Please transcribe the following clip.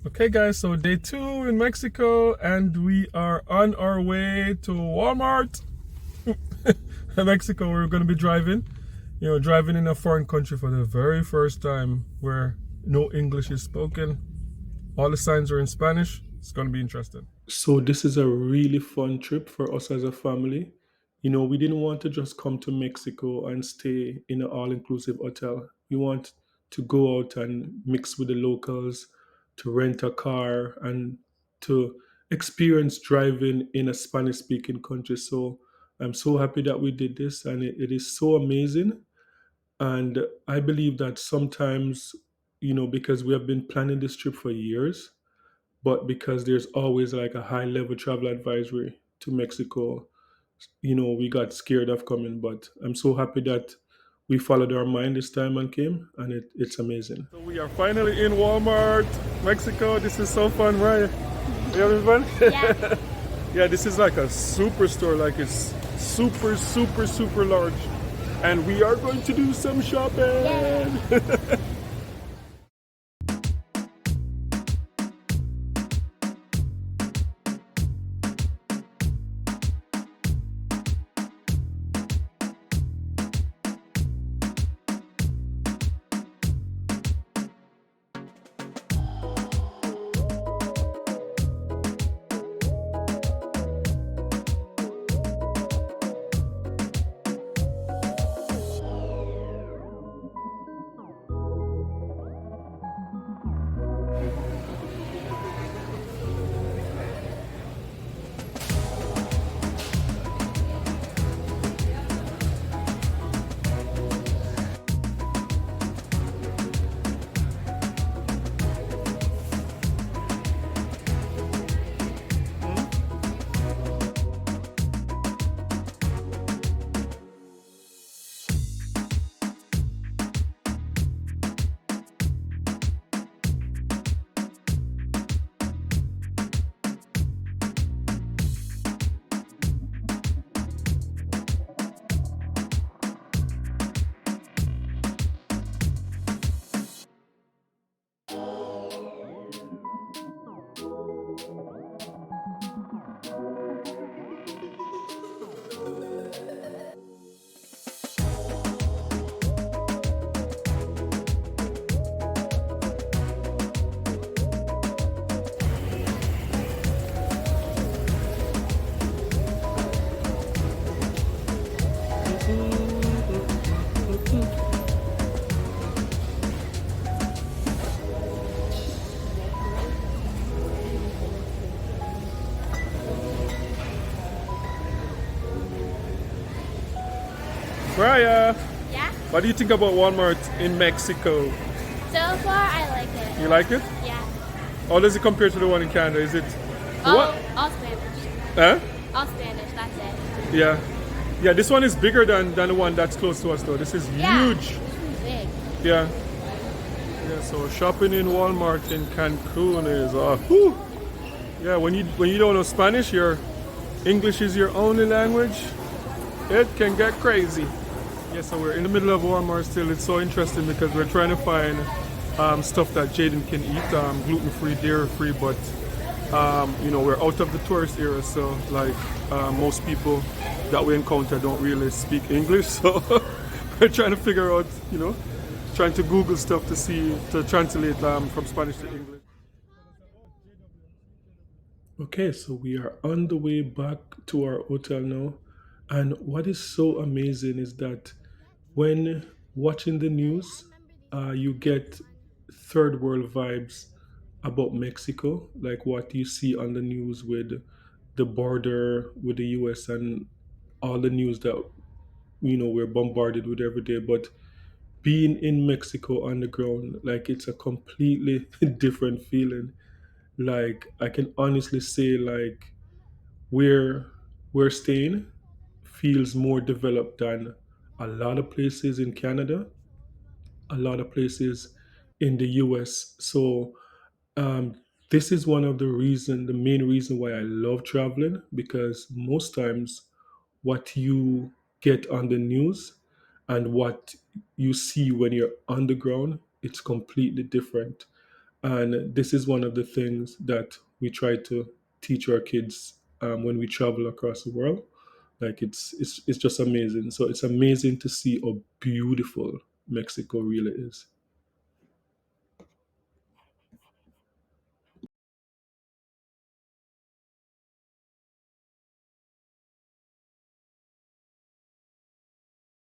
Okay, guys, so day 2 in Mexico, and we are on our way to Walmart. In Mexico, we're going to be driving, driving in a foreign country for the very first time where no English is spoken. All the signs are in Spanish. It's going to be interesting. So, this is a really fun trip for us as a family. We didn't want to just come to Mexico and stay in an all inclusive hotel. We want to go out and mix with the locals, to rent a car, and to experience driving in a Spanish speaking country. So, I'm so happy that we did this, and it is so amazing. And I believe that sometimes, because we have been planning this trip for years, but because there's always like a high level travel advisory to Mexico, we got scared of coming. But I'm so happy that we followed our mind this time and came, and it's amazing. So we are finally in Walmart, Mexico. This is so fun, right? You having fun? Yeah. Yeah, this is like a superstore. Like it's super, super, super large, and we are going to do some shopping. Yay. Raya, Yeah. what do you think about Walmart in Mexico? So far, I like it. You like it? Yeah. How does it compare to the one in Canada? Is it All, what? all Spanish. Huh? All Spanish. That's it. Yeah. Yeah, this one is bigger than the one that's close to us though. This is Yeah. huge. This one's big. Yeah. Yeah, so shopping in Walmart in Cancun is whew. Yeah, when you don't know Spanish, your English is your only language. It can get crazy. Yeah, so we're in the middle of Walmart still. It's so interesting because we're trying to find stuff that Jaden can eat, gluten-free, dairy-free, but we're out of the tourist era, so like most people that we encounter don't really speak English, so we're trying to figure out, trying to Google stuff to translate from Spanish to English. Okay, so we are on the way back to our hotel now. And what is so amazing is that when watching the news, you get third world vibes about Mexico, like what you see on the news with the border with the US and all the news that we're bombarded with every day. But being in Mexico on the ground, like it's a completely different feeling. Like I can honestly say, like where we're staying feels more developed than a lot of places in Canada, a lot of places in the US. So um, this is one of the main reason why I love traveling, because most times what you get on the news and what you see when you're on the ground, it's completely different. And this is one of the things that we try to teach our kids when we travel across the world. Like it's just amazing. So it's amazing to see how beautiful Mexico really is.